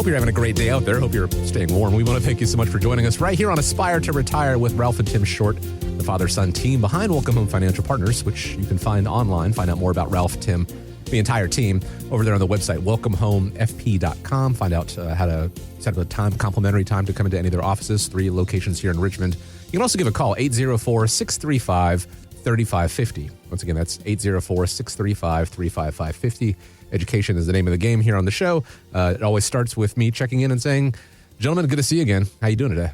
Hope you're having a great day out there. Hope you're staying warm. We want to thank you so much for joining us right here on Aspire to Retire with Ralph and Tim Short, the father-son team behind Welcome Home Financial Partners, which you can find online. Find out more about Ralph, Tim, the entire team over there on the website, welcomehomefp.com. Find out how to set up a time, complimentary time to come into any of their offices, 3 locations here in Richmond. You can also give a call, 804-635-3550. Once again, that's 804-635-35550. Education is the name of the game here on the show. It always starts with me checking in and saying, gentlemen, good to see you again. How you doing today?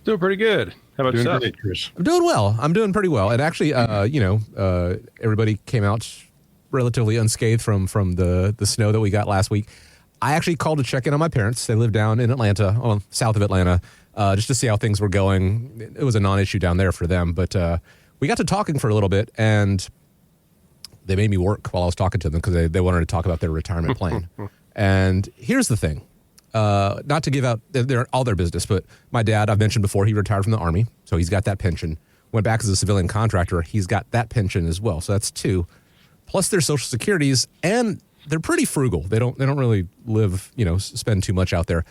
Doing pretty good. How about yourself? Great, Chris. I'm doing well. I'm doing pretty well. And actually, everybody came out relatively unscathed from the snow that we got last week. I actually called to check in on my parents. They live down in Atlanta, south of Atlanta, just to see how things were going. It was a non-issue down there for them. But we got to talking for a little bit, and they made me work while I was talking to them because they wanted to talk about their retirement plan. And here's the thing. Not to give out all their business, but my dad, I've mentioned before, he retired from the Army, so he's got that pension. Went back as a civilian contractor. He's got that pension as well. So that's 2. Plus their Social Securities, and they're pretty frugal. They don't really live, spend too much out there.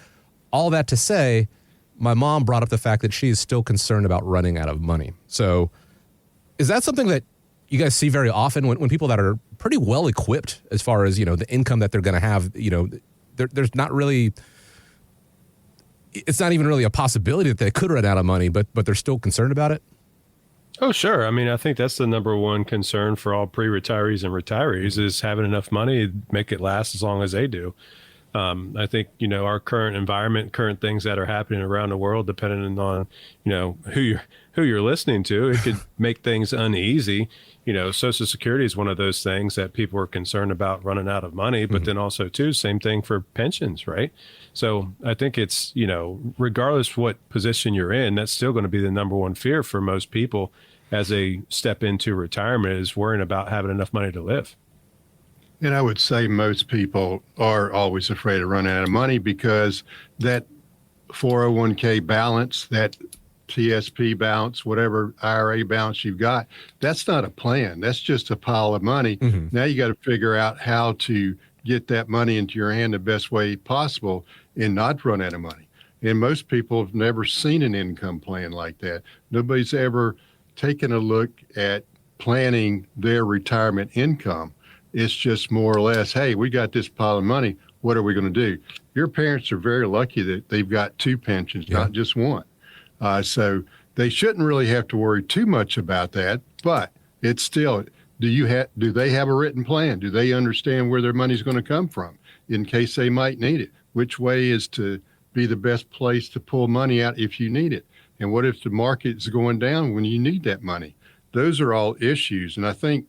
All that to say, my mom brought up the fact that she is still concerned about running out of money. So is that something that you guys see very often when people that are pretty well equipped as far as, the income that they're going to have, there's not really, it's not even really a possibility that they could run out of money, but they're still concerned about it? Oh, sure. I mean, I think that's the number one concern for all pre-retirees and retirees is having enough money, make it last as long as they do. I think, our current environment, current things that are happening around the world, depending on, who you're listening to, it could make things uneasy. Social Security is one of those things that people are concerned about running out of money, but then also too, same thing for pensions, right? So I think it's, regardless what position you're in, that's still going to be the number one fear for most people as they step into retirement is worrying about having enough money to live. And I would say most people are always afraid of running out of money because that 401k balance, that TSP balance, whatever IRA balance you've got, that's not a plan. That's just a pile of money. Mm-hmm. Now you got to figure out how to get that money into your hand the best way possible and not run out of money. And most people have never seen an income plan like that. Nobody's ever taken a look at planning their retirement income. It's just more or less, hey, we got this pile of money. What are we going to do? Your parents are very lucky that they've got 2 pensions, not just one. So they shouldn't really have to worry too much about that. But it's still, do they have a written plan? Do they understand where their money's going to come from in case they might need it? Which way is to be the best place to pull money out if you need it? And what if the market's going down when you need that money? Those are all issues. And I think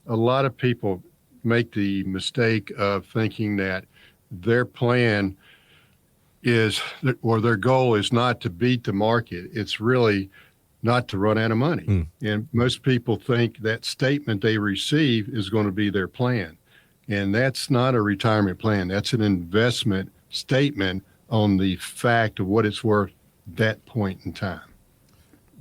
a lot of people make the mistake of thinking that their plan is, or their goal is not to beat the market. It's really not to run out of money. And most people think that statement they receive is going to be their plan. And that's not a retirement plan. That's an investment statement on the fact of what it's worth that point in time.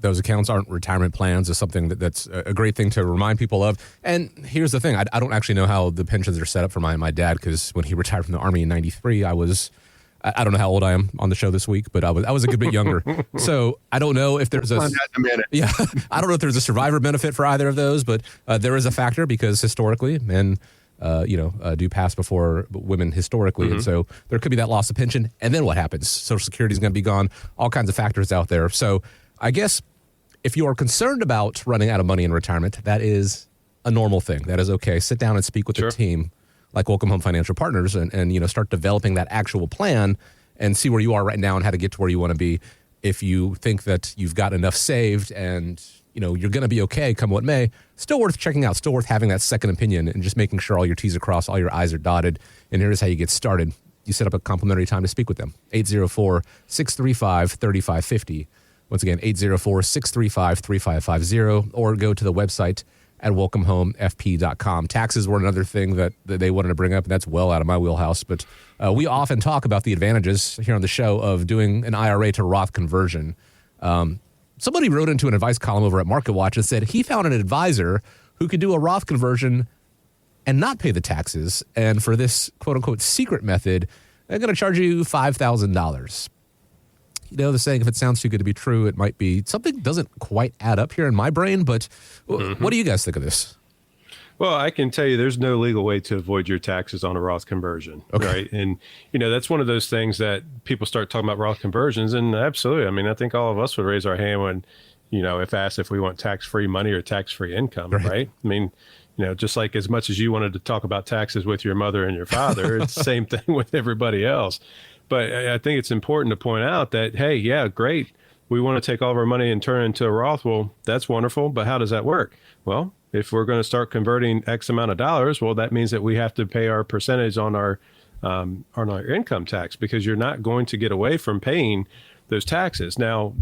Those accounts aren't retirement plans. Is something that's a great thing to remind people of. And here's the thing. I don't actually know how the pensions are set up for my dad, because when he retired from the Army in 93, I don't know how old I am on the show this week, but I was a good bit younger. So I don't know if there's I don't know if there's a survivor benefit for either of those, but there is a factor because historically men do pass before women historically. And so there could be that loss of pension. And then what happens? Social Security is going to be gone, all kinds of factors out there. So I guess if you are concerned about running out of money in retirement, that is a normal thing. That is okay. Sit down and speak with the team like Welcome Home Financial Partners and start developing that actual plan and see where you are right now and how to get to where you want to be. If you think that you've got enough saved and you're going to be okay come what may, still worth checking out, still worth having that second opinion and just making sure all your T's are crossed, all your I's are dotted. And here's how you get started. You set up a complimentary time to speak with them. 804-635-3550. Once again, 804-635-3550, or go to the website at welcomehomefp.com. Taxes were another thing that they wanted to bring up, and that's well out of my wheelhouse. But we often talk about the advantages here on the show of doing an IRA to Roth conversion. Somebody wrote into an advice column over at MarketWatch and said he found an advisor who could do a Roth conversion and not pay the taxes. And for this quote-unquote secret method, they're going to charge you $5,000. You know, the saying, if it sounds too good to be true, it might be. Something doesn't quite add up here in my brain, but what do you guys think of this? Well, I can tell you there's no legal way to avoid your taxes on a Roth conversion, right? And, that's one of those things that people start talking about Roth conversions, and absolutely. I mean, I think all of us would raise our hand when, if asked if we want tax-free money or tax-free income, right? I mean, just like as much as you wanted to talk about taxes with your mother and your father, it's the same thing with everybody else. But I think it's important to point out that, hey, yeah, great. We want to take all of our money and turn it into a Roth. Well, that's wonderful. But how does that work? Well, if we're going to start converting X amount of dollars, well, that means that we have to pay our percentage on our income tax, because you're not going to get away from paying those taxes. Now,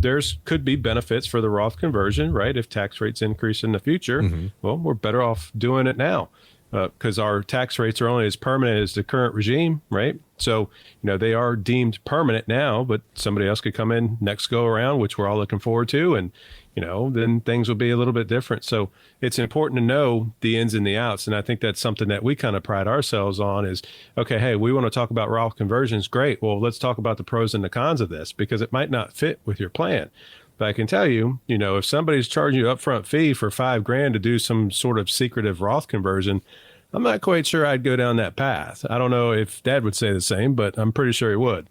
could be benefits for the Roth conversion, right? If tax rates increase in the future, well, we're better off doing it now. Because our tax rates are only as permanent as the current regime, right? So, they are deemed permanent now, but somebody else could come in next go around, which we're all looking forward to. And, then things will be a little bit different. So it's important to know the ins and the outs. And I think that's something that we kind of pride ourselves on is, okay, hey, we want to talk about Roth conversions. Great. Well, let's talk about the pros and the cons of this, because it might not fit with your plan. But I can tell you, if somebody's charging you upfront fee for $5,000 to do some sort of secretive Roth conversion, I'm not quite sure I'd go down that path. I don't know if Dad would say the same, but I'm pretty sure he would.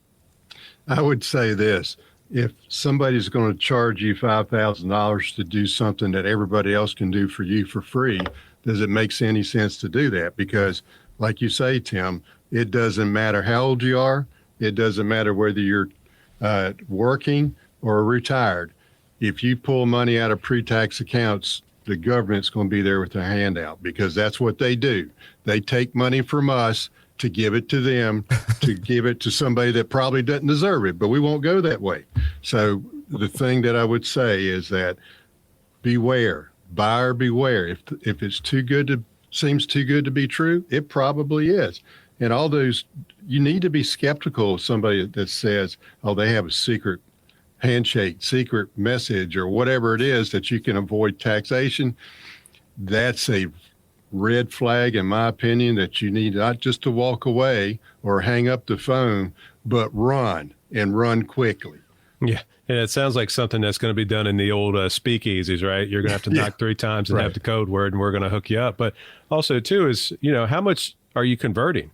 I would say this. If somebody's going to charge you $5,000 to do something that everybody else can do for you for free, does it make any sense to do that? Because like you say, Tim, it doesn't matter how old you are. It doesn't matter whether you're working or retired. If you pull money out of pre-tax accounts, the government's going to be there with a handout, because that's what they do. They take money from us to give it to them, to give it to somebody that probably doesn't deserve it, but we won't go that way. So the thing that I would say is that beware, buyer beware. If it's seems too good to be true, it probably is. And all those, you need to be skeptical of somebody that says, oh, they have a secret handshake, secret message, or whatever it is that you can avoid taxation. That's a red flag, in my opinion, that you need not just to walk away or hang up the phone, but run quickly. Yeah. And it sounds like something that's going to be done in the old speakeasies, right? You're going to have to knock 3 times and have the code word, and we're going to hook you up. But also, too, is, how much are you converting?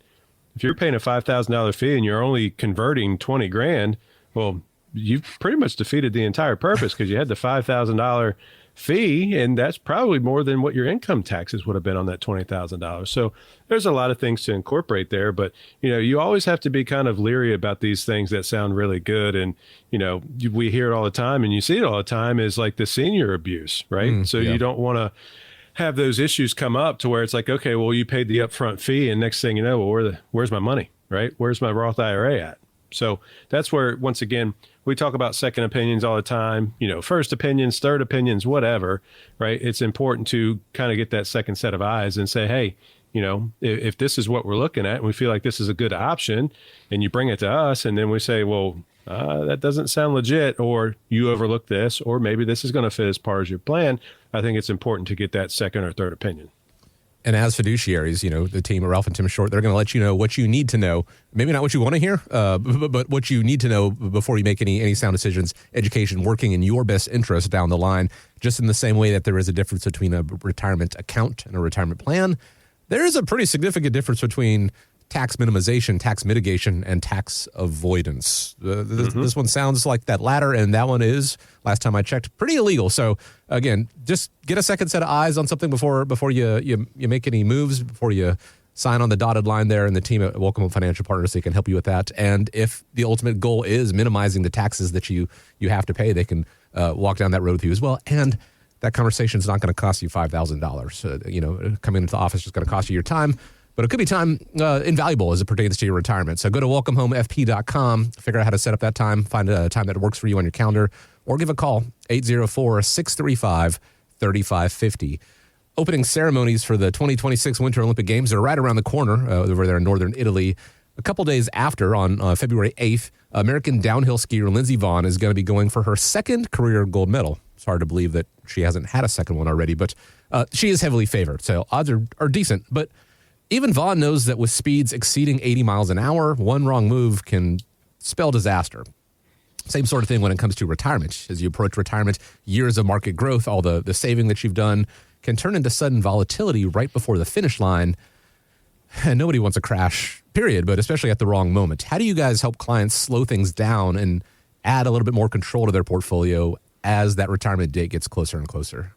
If you're paying a $5,000 fee and you're only converting $20,000, well, you've pretty much defeated the entire purpose, because you had the $5,000 fee, and that's probably more than what your income taxes would have been on that $20,000. So there's a lot of things to incorporate there, but you always have to be kind of leery about these things that sound really good. And we hear it all the time, and you see it all the time, is like the senior abuse, right? You don't want to have those issues come up to where it's like, okay, well, you paid the upfront fee, and next thing you know, well, where's my money, right? Where's my Roth IRA at? So that's where, once again, we talk about second opinions all the time, first opinions, third opinions, whatever, right? It's important to kind of get that second set of eyes and say, hey, if this is what we're looking at and we feel like this is a good option, and you bring it to us, and then we say, well, that doesn't sound legit, or you overlook this, or maybe this is going to fit as part of your plan, I think it's important to get that second or third opinion. And as fiduciaries, the team at Ralph and Tim Short, they're going to let you know what you need to know. Maybe not what you want to hear, but what you need to know before you make any sound decisions. Education working in your best interest down the line, just in the same way that there is a difference between a retirement account and a retirement plan. There is a pretty significant difference between tax minimization, tax mitigation, and tax avoidance. This one sounds like that latter, and that one is, last time I checked, pretty illegal. So again, just get a second set of eyes on something before you make any moves, before you sign on the dotted line there, and the team at Welcome Home Financial Partners, they can help you with that. And if the ultimate goal is minimizing the taxes that you have to pay, they can walk down that road with you as well. And that conversation is not going to cost you $5,000. Coming into the office is going to cost you your time, but it could be time invaluable as it pertains to your retirement. So go to welcomehomefp.com, figure out how to set up that time, find a time that works for you on your calendar, or give a call, 804-635-3550. Opening ceremonies for the 2026 Winter Olympic Games are right around the corner over there in northern Italy. A couple days after, on February 8th, American downhill skier Lindsey Vonn is going to be going for her second career gold medal. It's hard to believe that she hasn't had a second one already, but she is heavily favored. So odds are decent. But Even Vaughn knows that with speeds exceeding 80 miles an hour, one wrong move can spell disaster. Same sort of thing when it comes to retirement. As you approach retirement, years of market growth, all the saving that you've done can turn into sudden volatility right before the finish line. And nobody wants a crash, period, but especially at the wrong moment. How do you guys help clients slow things down and add a little bit more control to their portfolio as that retirement date gets closer and closer?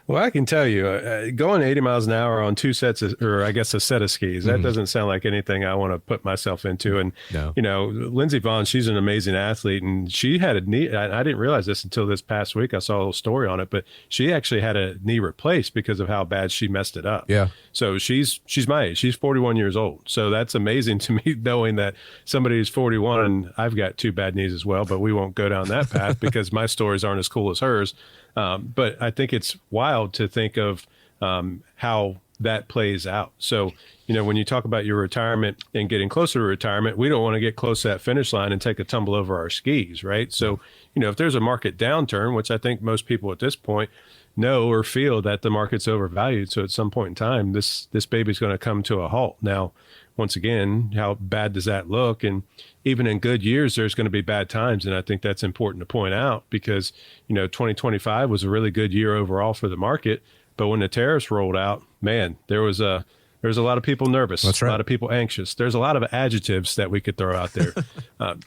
Well, I can tell you, going 80 miles an hour on two sets of, or I guess a set of skis, that doesn't sound like anything I want to put myself into. And, No. you know, Lindsey Vonn, she's an amazing athlete, and she had a knee. I didn't realize this until this past week. I saw a little story on it, but she actually had a knee replaced because of how bad she messed it up. Yeah. So she's my age. She's 41 years old. So that's amazing to me, knowing that somebody who's 41, and I've got two bad knees as well, but we won't go down that path because my stories aren't as cool as hers. But I think it's wild to think of how that plays out. So, you know, when you talk about your retirement and getting closer to retirement, we don't want to get close to that finish line and take a tumble over our skis, right? So, you know, if there's a market downturn, which I think most people at this point know or feel that the market's overvalued. So at some point in time, this baby's going to come to a halt. Now, once again, how bad does that look? And even in good years, there's going to be bad times. And I think that's important to point out because, you know, 2025 was a really good year overall for the market. But when the tariffs rolled out, man, there was a lot of people nervous. That's right. A lot of people anxious. There's a lot of adjectives that we could throw out there.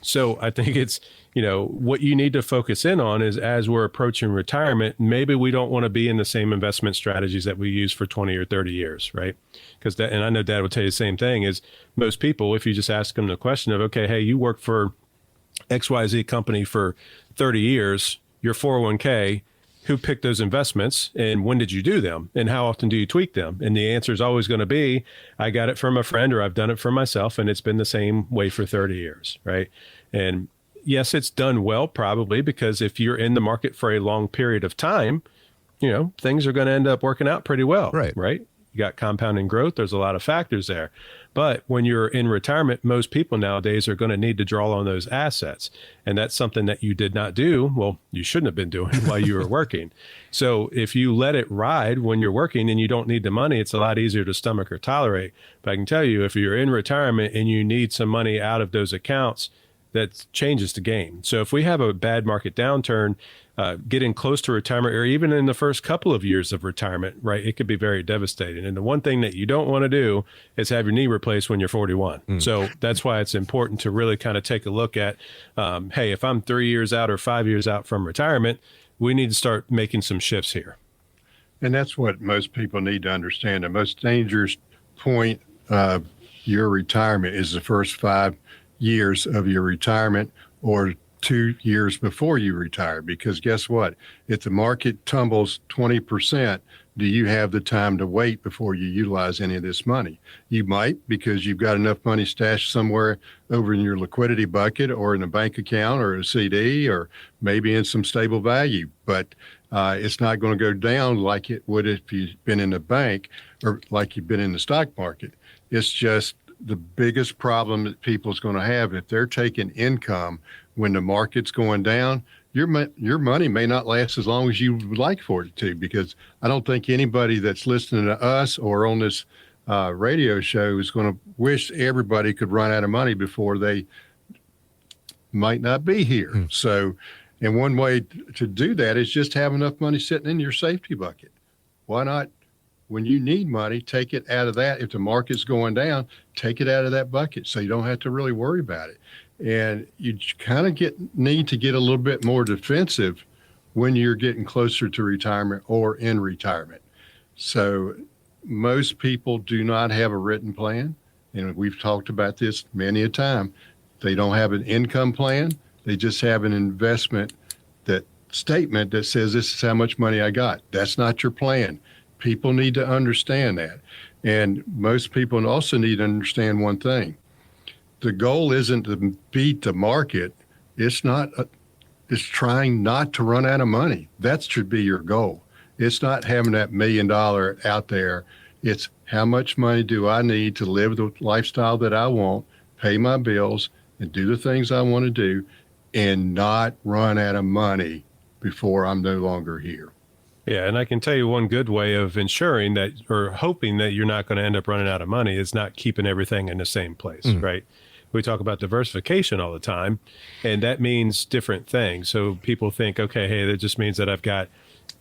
So I think it's, you know, what you need to focus in on is as we're approaching retirement, maybe we don't want to be in the same investment strategies that we use for 20 or 30 years, right? Because that, and I know Dad would tell you the same thing, is most people, if you just ask them the question of, okay, hey, you work for XYZ company for 30 years, your 401k, who picked those investments and when did you do them and how often do you tweak them? And the answer is always going to be, I got it from a friend or I've done it for myself, and it's been the same way for 30 years, right? And yes, it's done well, probably because if you're in the market for a long period of time, you know, things are going to end up working out pretty well, Right. You got compounding growth. There's a lot of factors there. But when you're in retirement, most people nowadays are going to need to draw on those assets. And that's something that you did not do. Well, you shouldn't have been doing while you were working. So if you let it ride when you're working and you don't need the money, it's a lot easier to stomach or tolerate. But I can tell you, if you're in retirement and you need some money out of those accounts, that changes the game. So if we have a bad market downturn, getting close to retirement, or even in the first couple of years of retirement, right, it could be very devastating. And the one thing that you don't want to do is have your knee replaced when you're 41. So that's why it's important to really kind of take a look at, hey, if I'm 3 years out or 5 years out from retirement, we need to start making some shifts here. And that's what most people need to understand. The most dangerous point of your retirement is the first 5 years of your retirement or 2 years before you retire. Because guess what? If the market tumbles 20%, do you have the time to wait before you utilize any of this money? You might, because you've got enough money stashed somewhere over in your liquidity bucket or in a bank account or a CD or maybe in some stable value. But it's not going to go down like it would if you've been in the bank or like you've been in the stock market. It's just the biggest problem that people's going to have if they're taking income when the market's going down. Your money may not last as long as you would like for it to, because I don't think anybody that's listening to us or on this radio show is going to wish everybody could run out of money before they might not be here. So, and one way to do that is just have enough money sitting in your safety bucket. Why not? When you need money, take it out of that. If the market's going down, take it out of that bucket so you don't have to really worry about it. And you kind of need to get a little bit more defensive when you're getting closer to retirement or in retirement. So most people do not have a written plan. And we've talked about this many a time. They don't have an income plan. They just have an investment statement that says, this is how much money I got. That's not your plan. People need to understand that. And most people also need to understand one thing. The goal isn't to beat the market. It's trying not to run out of money. That should be your goal. It's not having that $1 million out there. It's how much money do I need to live the lifestyle that I want, pay my bills, and do the things I want to do, and not run out of money before I'm no longer here. Yeah, and I can tell you one good way of ensuring that or hoping that you're not going to end up running out of money is not keeping everything in the same place, right? We talk about diversification all the time, and that means different things. So people think, okay, hey, that just means that I've got,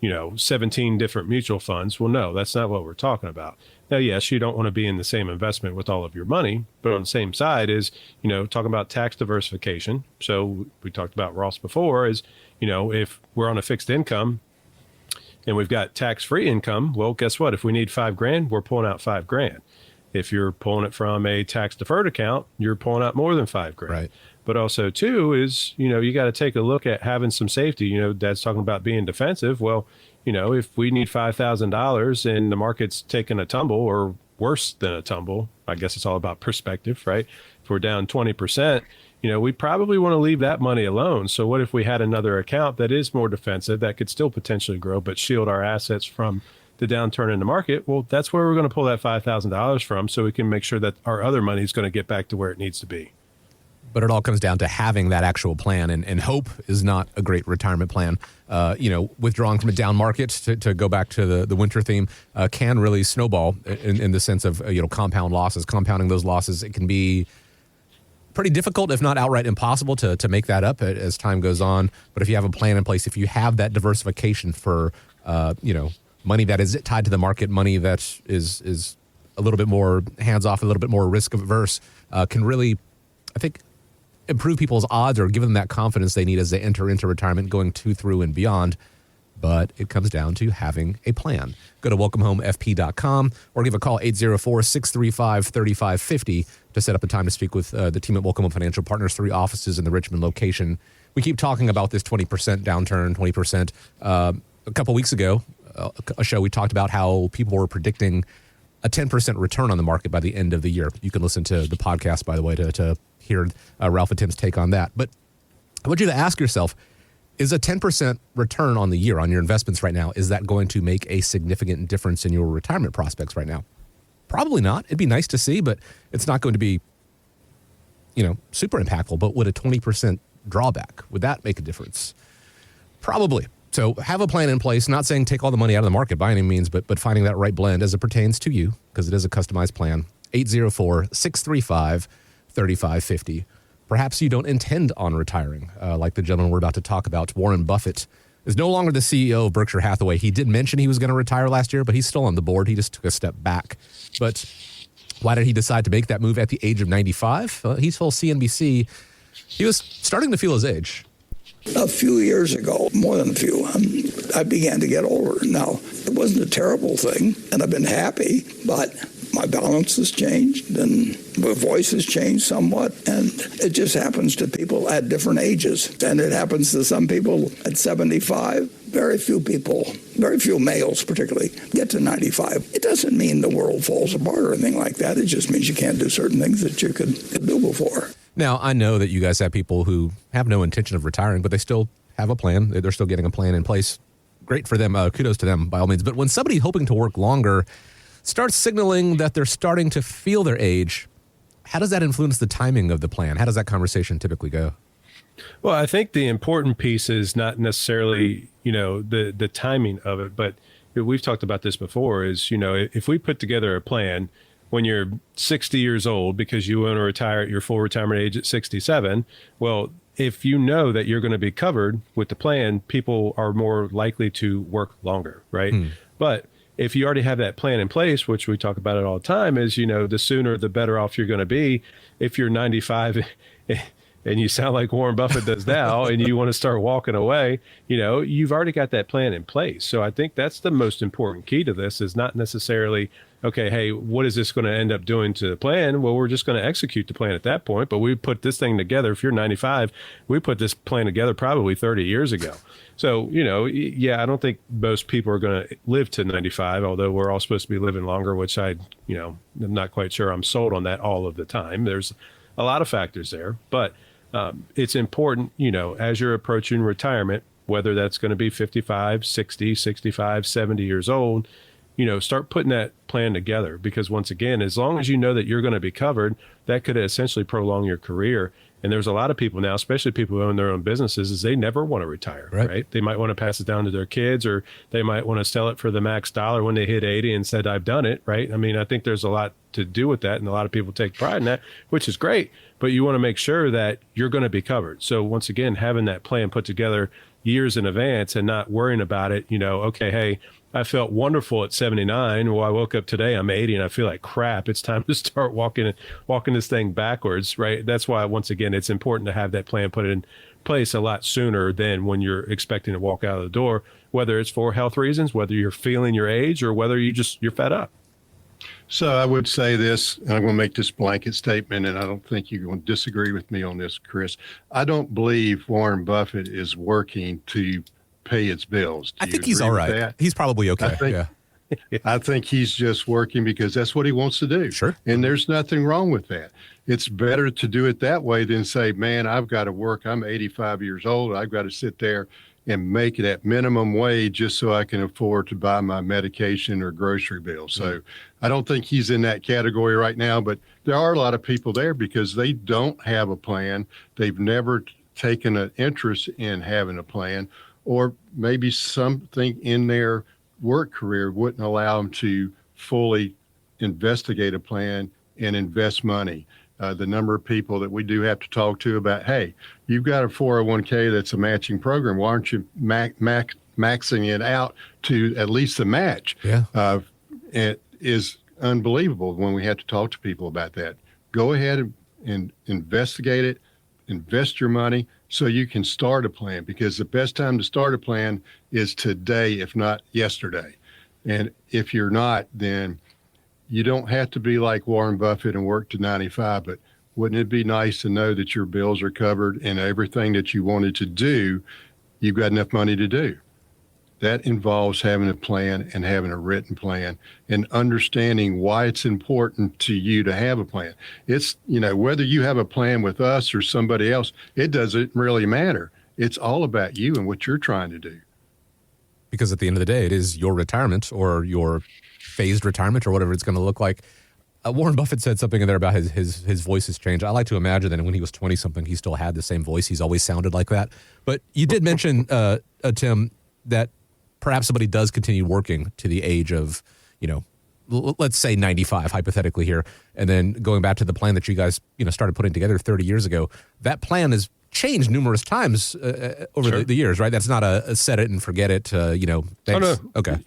17 different mutual funds. Well, no, that's not what we're talking about. Now, yes, you don't want to be in the same investment with all of your money, but on the same side is, talking about tax diversification. So we talked about Ross before is, if we're on a fixed income, and we've got tax-free income, well, guess what? If we need $5,000, we're pulling out $5,000. If you're pulling it from a tax-deferred account, you're pulling out more than $5,000. Right. But also, too, is, you got to take a look at having some safety. Dad's talking about being defensive. Well, if we need $5,000 and the market's taking a tumble or worse than a tumble, I guess it's all about perspective, right? If we're down 20%, we probably want to leave that money alone. So what if we had another account that is more defensive that could still potentially grow, but shield our assets from the downturn in the market? Well, that's where we're going to pull that $5,000 from so we can make sure that our other money is going to get back to where it needs to be. But it all comes down to having that actual plan, and hope is not a great retirement plan. Withdrawing from a down market, to go back to the winter theme, can really snowball in the sense of, compound losses. Compounding those losses, it can be pretty difficult, if not outright impossible, to make that up as time goes on. But if you have a plan in place, if you have that diversification for, money that is tied to the market, money that is a little bit more hands-off, a little bit more risk-averse, can really, I think, improve people's odds or give them that confidence they need as they enter into retirement, going through and beyond. But it comes down to having a plan. Go to welcomehomefp.com or give a call 804-635-3550 to set up a time to speak with the team at Welcome Home Financial Partners, 3 offices in the Richmond location. We keep talking about this 20% downturn, 20%. A couple weeks ago, a show we talked about how people were predicting a 10% return on the market by the end of the year. You can listen to the podcast, by the way, to hear Ralph and Tim's take on that. But I want you to ask yourself, is a 10% return on the year on your investments right now, is that going to make a significant difference in your retirement prospects right now? Probably not. It'd be nice to see, but it's not going to be, super impactful. But would a 20% drawback, would that make a difference? Probably. So have a plan in place, not saying take all the money out of the market by any means, but finding that right blend as it pertains to you, because it is a customized plan. 804-635-3550. Perhaps you don't intend on retiring, like the gentleman we're about to talk about. Warren Buffett is no longer the CEO of Berkshire Hathaway. He did mention he was going to retire last year, but he's still on the board. He just took a step back. But why did he decide to make that move at the age of 95? He told CNBC he was starting to feel his age. A few years ago, more than a few, I began to get older. Now, it wasn't a terrible thing, and I've been happy, but my balance has changed, and my voice has changed somewhat, and it just happens to people at different ages. And it happens to some people at 75. Very few people, very few males particularly, get to 95. It doesn't mean the world falls apart or anything like that. It just means you can't do certain things that you could do before. Now, I know that you guys have people who have no intention of retiring, but they still have a plan. They're still getting a plan in place. Great for them. Kudos to them, by all means. But when somebody hoping to work longer starts signaling that they're starting to feel their age, how does that influence the timing of the plan? How does that conversation typically go? Well, I think the important piece is not necessarily, the timing of it, but we've talked about this before is, if we put together a plan when you're 60 years old because you want to retire at your full retirement age at 67, well, if you know that you're going to be covered with the plan, people are more likely to work longer, right? But if you already have that plan in place, which we talk about it all the time, is, the sooner the better off you're going to be. If you're 95 and you sound like Warren Buffett does now and you want to start walking away, you've already got that plan in place. So I think that's the most important key to this is not necessarily, okay, hey, what is this going to end up doing to the plan? Well, we're just going to execute the plan at that point. But we put this thing together. If you're 95, we put this plan together probably 30 years ago. So, I don't think most people are going to live to 95, although we're all supposed to be living longer, which I'm not quite sure I'm sold on that all of the time. There's a lot of factors there, but it's important, as you're approaching retirement, whether that's going to be 55, 60, 65, 70 years old, start putting that plan together, because once again, as long as you know that you're going to be covered, that could essentially prolong your career. And there's a lot of people now, especially people who own their own businesses, is they never want to retire, right? They might want to pass it down to their kids, or they might want to sell it for the max dollar when they hit 80 and said, I've done it, right? I mean, I think there's a lot to do with that, and a lot of people take pride in that, which is great. But you want to make sure that you're going to be covered. So once again, having that plan put together years in advance and not worrying about it, okay, hey, I felt wonderful at 79. Well, I woke up today, I'm 80 and I feel like crap. It's time to start walking this thing backwards, right? That's wwhy, once again, it's important to have that plan put in place a lot sooner than when you're expecting to walk out of the door, whether it's for health reasons, whether you're feeling your age, or whether you're fed up. So I would say this, and I'm going to make this blanket statement, and I don't think you're going to disagree with me on this, Chris. I don't believe Warren Buffett is working to pay his bills. I think he's all right. He's probably okay. I think he's just working because that's what he wants to do. Sure. And there's nothing wrong with that. It's better to do it that way than say, man, I've got to work. I'm 85 years old. I've got to sit there and make it at minimum wage just so I can afford to buy my medication or grocery bill. So I don't think he's in that category right now, but there are a lot of people there because they don't have a plan. They've never taken an interest in having a plan, or maybe something in their work career wouldn't allow them to fully investigate a plan and invest money. The number of people that we do have to talk to about, hey, you've got a 401k that's a matching program. Why aren't you maxing it out to at least the match? Yeah. It is unbelievable when we have to talk to people about that. Go ahead and investigate it, invest your money so you can start a plan, because the best time to start a plan is today, if not yesterday. And if you're not, then you don't have to be like Warren Buffett and work to 95, but wouldn't it be nice to know that your bills are covered and everything that you wanted to do, you've got enough money to do? That involves having a plan and having a written plan and understanding why it's important to you to have a plan. It's, whether you have a plan with us or somebody else, it doesn't really matter. It's all about you and what you're trying to do. Because at the end of the day, it is your retirement or your phased retirement or whatever it's going to look like. Warren Buffett said something in there about his voice has changed. I like to imagine that when he was 20-something, he still had the same voice. He's always sounded like that. But you did mention, Tim, that perhaps somebody does continue working to the age of, let's say 95, hypothetically here, and then going back to the plan that you guys, started putting together 30 years ago. That plan has changed numerous times over the years, right? That's not a set it and forget it, thanks. Oh, no. Okay.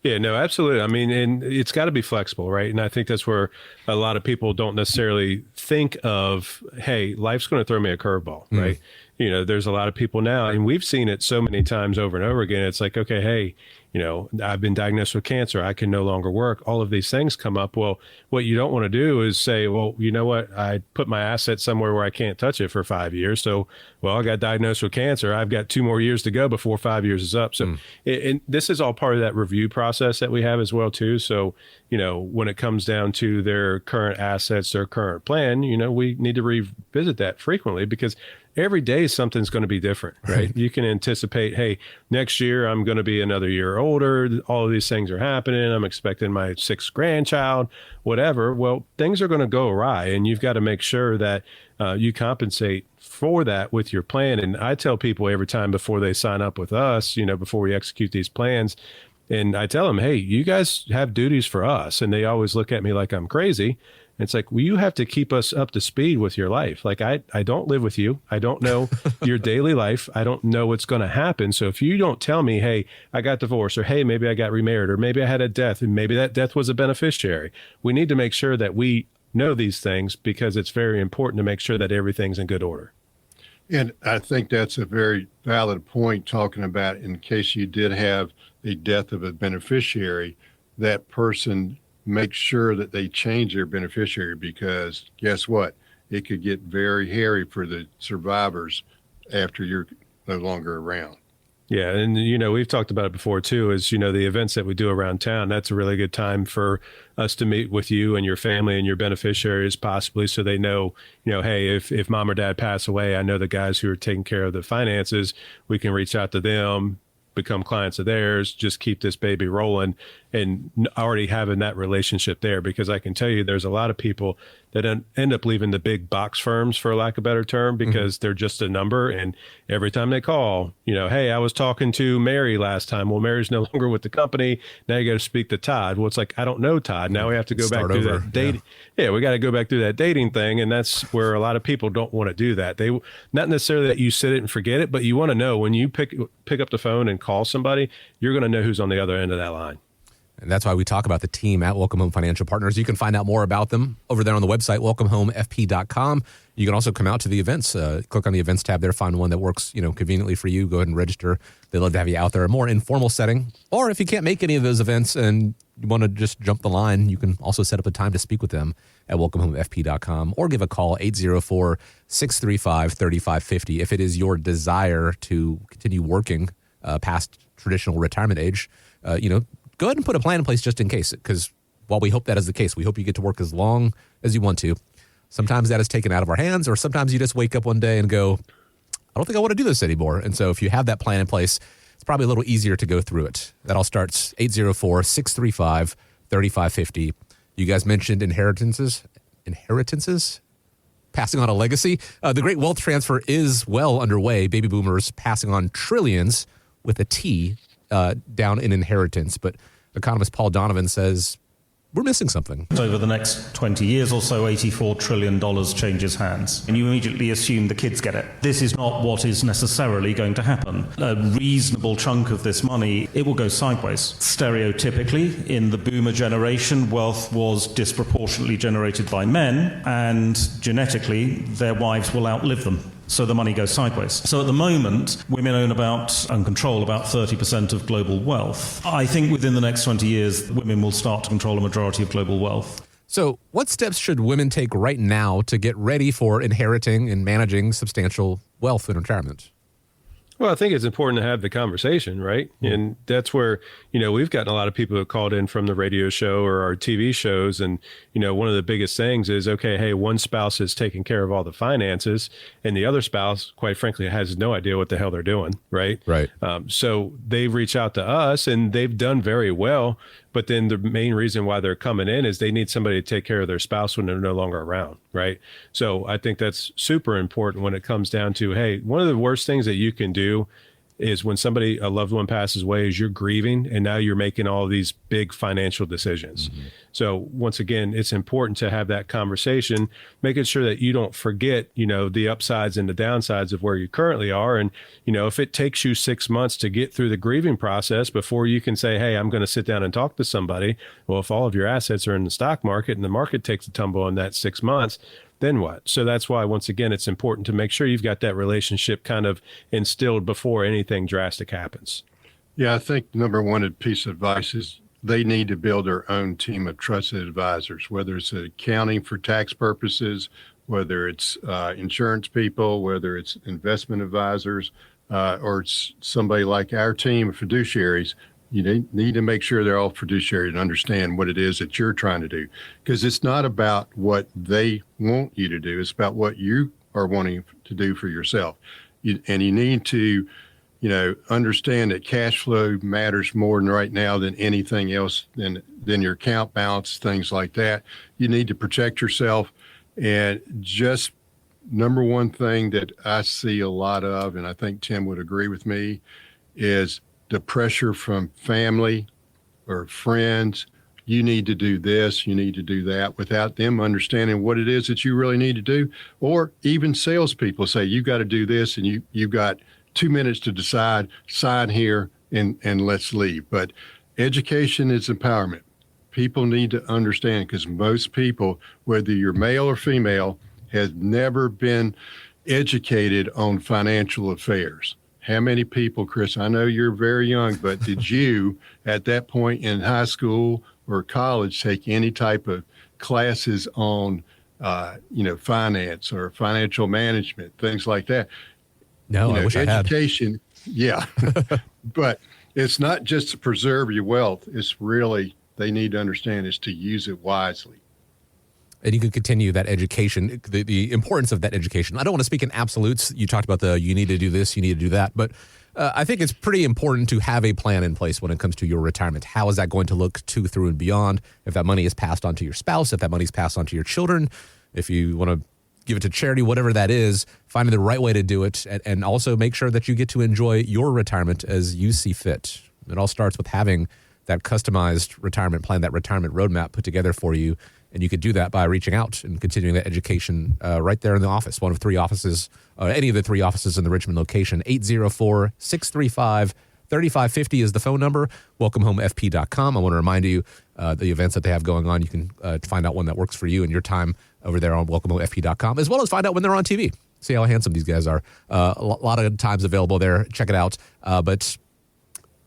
Yeah, no, absolutely. I mean, and it's got to be flexible, right? And I think that's where a lot of people don't necessarily think of, hey, life's going to throw me a curveball, right? There's a lot of people now, and we've seen it so many times over and over again. It's like, okay, hey, I've been diagnosed with cancer. I can no longer work. All of these things come up. Well, what you don't want to do is say, well, you know what? I put my asset somewhere where I can't touch it for 5 years. So, I got diagnosed with cancer. I've got 2 more years to go before 5 years is up. So, and this is all part of that review process that we have as well, too. So, when it comes down to their current assets, their current plan, we need to revisit that frequently, because every day something's going to be different, right? You can anticipate, hey, next year I'm going to be another year older. All of these things are happening. I'm expecting my 6th grandchild, whatever. Well, things are going to go awry, and you've got to make sure that you compensate for that with your plan. And I tell people every time before they sign up with us, before we execute these plans, and I tell them, hey, you guys have duties for us. And they always look at me like I'm crazy. It's like, well, you have to keep us up to speed with your life. Like, I don't live with you. I don't know your daily life. I don't know what's going to happen. So if you don't tell me, hey, I got divorced, or hey, maybe I got remarried, or maybe I had a death, and maybe that death was a beneficiary, we need to make sure that we know these things, because it's very important to make sure that everything's in good order. And I think that's a very valid point, talking about in case you did have a death of a beneficiary, that person make sure that they change their beneficiary, because guess what? It could get very hairy for the survivors after you're no longer around. Yeah. And, we've talked about it before too, is, the events that we do around town, that's a really good time for us to meet with you and your family and your beneficiaries, possibly, so they know, hey, if mom or dad pass away, I know the guys who are taking care of the finances, we can reach out to them, become clients of theirs, just keep this baby rolling. and already having that relationship there, because I can tell you there's a lot of people that end up leaving the big box firms, for lack of a better term, because they're just a number. And every time they call, hey, I was talking to Mary last time. Well, Mary's no longer with the company. Now you got to speak to Todd. Well, it's like, I don't know Todd. Now we have to go back through that dating. Yeah, we got to go back through that dating thing. And that's where a lot of people don't want to do that. They not necessarily that you sit it and forget it, but you want to know when you pick up the phone and call somebody, you're going to know who's on the other end of that line. And that's why we talk about the team at Welcome Home Financial Partners. You can find out more about them over there on the website, welcomehomefp.com. You can also come out to the events. Click on the events tab there, find one that works conveniently for you. Go ahead and register. They'd love to have you out there, a more informal setting. Or if you can't make any of those events and you want to just jump the line, you can also set up a time to speak with them at welcomehomefp.com or give a call, 804-635-3550. If it is your desire to continue working past traditional retirement age, go ahead and put a plan in place just in case, because while we hope that is the case, we hope you get to work as long as you want to. Sometimes that is taken out of our hands, or sometimes you just wake up one day and go, I don't think I want to do this anymore. And so if you have that plan in place, it's probably a little easier to go through it. That all starts 804-635-3550. You guys mentioned inheritances, passing on a legacy. The great wealth transfer is well underway. Baby boomers passing on trillions with a T down in inheritance. But economist Paul Donovan says we're missing something. Over the next 20 years or so, $84 trillion changes hands. And you immediately assume the kids get it. This is not what is necessarily going to happen. A reasonable chunk of this money, it will go sideways. Stereotypically, in the boomer generation, wealth was disproportionately generated by men, and genetically, their wives will outlive them. So the money goes sideways. So at the moment, women own and control about 30% of global wealth. I think within the next 20 years, women will start to control a majority of global wealth. So what steps should women take right now to get ready for inheriting and managing substantial wealth in retirement? Well, I think it's important to have the conversation, right? And that's where, we've gotten a lot of people who called in from the radio show or our TV shows. And, one of the biggest things is, okay, hey, one spouse is taking care of all the finances and the other spouse, quite frankly, has no idea what the hell they're doing, right? Right. So they reach out to us and they've done very well. But then the main reason why they're coming in is they need somebody to take care of their spouse when they're no longer around, right? So I think that's super important when it comes down to, hey, one of the worst things that you can do is when a loved one passes away is you're grieving and now you're making all of these big financial decisions. Mm-hmm. So once again, it's important to have that conversation, making sure that you don't forget, the upsides and the downsides of where you currently are. And, if it takes you 6 months to get through the grieving process before you can say, hey, I'm going to sit down and talk to somebody. Well, if all of your assets are in the stock market and the market takes a tumble in that 6 months, then what? So that's why, once again, it's important to make sure you've got that relationship kind of instilled before anything drastic happens. Yeah, I think number one piece of advice is they need to build their own team of trusted advisors, whether it's accounting for tax purposes, whether it's insurance people, whether it's investment advisors, or it's somebody like our team of fiduciaries. You need to make sure they're all fiduciary and understand what it is that you're trying to do, because it's not about what they want you to do. It's about what you are wanting to do for yourself. And you need to, understand that cash flow matters more right now than anything else, than your account balance, things like that. You need to protect yourself. And just number one thing that I see a lot of, and I think Tim would agree with me, is the pressure from family or friends. You need to do this, you need to do that, without them understanding what it is that you really need to do. Or even salespeople say, you got to do this, and you've got 2 minutes to decide, sign here, and let's leave. But education is empowerment. People need to understand, because most people, whether you're male or female, has never been educated on financial affairs. How many people, Chris, I know you're very young, but did you at that point in high school or college take any type of classes on, finance or financial management, things like that? No, I wish I had. Education, yeah. But it's not just to preserve your wealth. It's really, they need to understand, is to use it wisely. And you can continue that education, the importance of that education. I don't want to speak in absolutes. You talked about you need to do this, you need to do that. But I think it's pretty important to have a plan in place when it comes to your retirement. How is that going to look through and beyond? If that money is passed on to your spouse, if that money is passed on to your children, if you want to give it to charity, whatever that is, finding the right way to do it, and also make sure that you get to enjoy your retirement as you see fit. It all starts with having that customized retirement plan, that retirement roadmap put together for you. And you could do that by reaching out and continuing that education right there in the office, one of 3 offices, any of the 3 offices in the Richmond location. 804-635-3550 is the phone number. WelcomeHomeFP.com. I want to remind you the events that they have going on. You can find out one that works for you and your time over there on WelcomeHomeFP.com, as well as find out when they're on TV. See how handsome these guys are. A lot of times available there. Check it out. But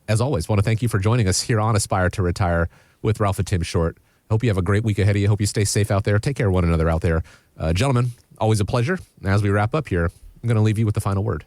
as always, want to thank you for joining us here on Aspire to Retire with Ralph and Tim Short. Hope you have a great week ahead of you. Hope you stay safe out there. Take care of one another out there. Gentlemen, always a pleasure. As we wrap up here, I'm going to leave you with the final word.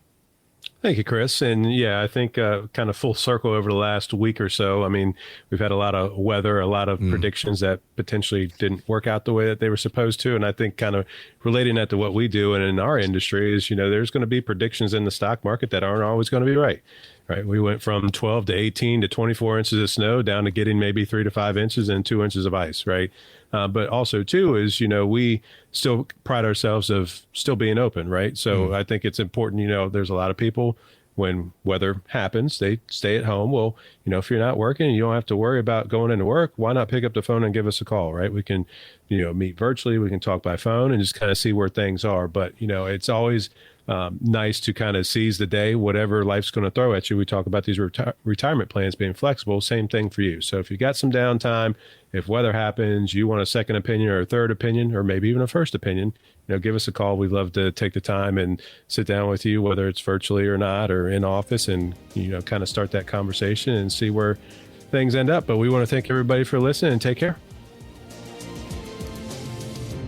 Thank you, Chris. And yeah, I think kind of full circle over the last week or so. I mean, we've had a lot of weather, a lot of predictions that potentially didn't work out the way that they were supposed to. And I think kind of relating that to what we do and in our industry is, there's going to be predictions in the stock market that aren't always going to be right. Right. We went from 12 to 18 to 24 inches of snow down to getting maybe 3 to 5 inches and 2 inches of ice. Right. But also, too, is, we still pride ourselves of still being open. Right. So I think it's important, there's a lot of people when weather happens, they stay at home. Well, if you're not working, you don't have to worry about going into work. Why not pick up the phone and give us a call? Right. We can, meet virtually. We can talk by phone and just kind of see where things are. But, it's always nice to kind of seize the day, whatever life's going to throw at you. We talk about these retirement plans being flexible. Same thing for you. So if you got some downtime, if weather happens, you want a second opinion or a third opinion, or maybe even a first opinion, give us a call. We'd love to take the time and sit down with you, whether it's virtually or not, or in office, and, kind of start that conversation and see where things end up. But we want to thank everybody for listening, and take care.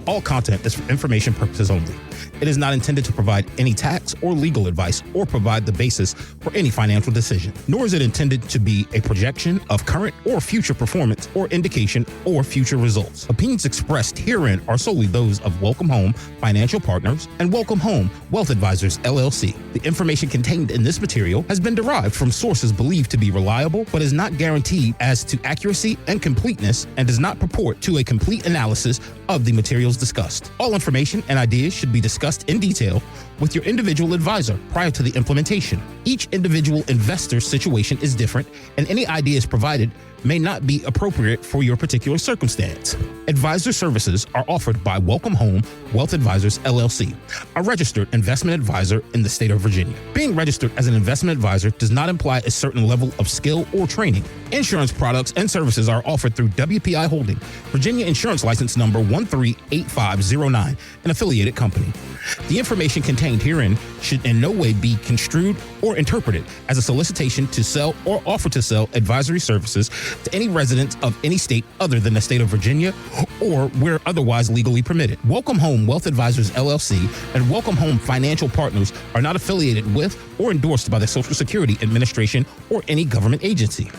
All content is for information purposes only. It is not intended to provide any tax or legal advice or provide the basis for any financial decision, nor is it intended to be a projection of current or future performance or indication or future results. Opinions expressed herein are solely those of Welcome Home Financial Partners and Welcome Home Wealth Advisors, LLC. The information contained in this material has been derived from sources believed to be reliable, but is not guaranteed as to accuracy and completeness, and does not purport to a complete analysis of the materials discussed. All information and ideas should be discussed in detail with your individual advisor prior to the implementation. Each individual investor's situation is different, and any ideas provided may not be appropriate for your particular circumstance. Advisor services are offered by Welcome Home Wealth Advisors, LLC, a registered investment advisor in the state of Virginia. Being registered as an investment advisor does not imply a certain level of skill or training. Insurance products and services are offered through WPI Holding, Virginia Insurance License Number 138509, an affiliated company. The information contained herein should in no way be construed or interpreted as a solicitation to sell or offer to sell advisory services to any resident of any state other than the state of Virginia or where otherwise legally permitted. Welcome Home Wealth Advisors, LLC and Welcome Home Financial Partners are not affiliated with or endorsed by the Social Security Administration or any government agency.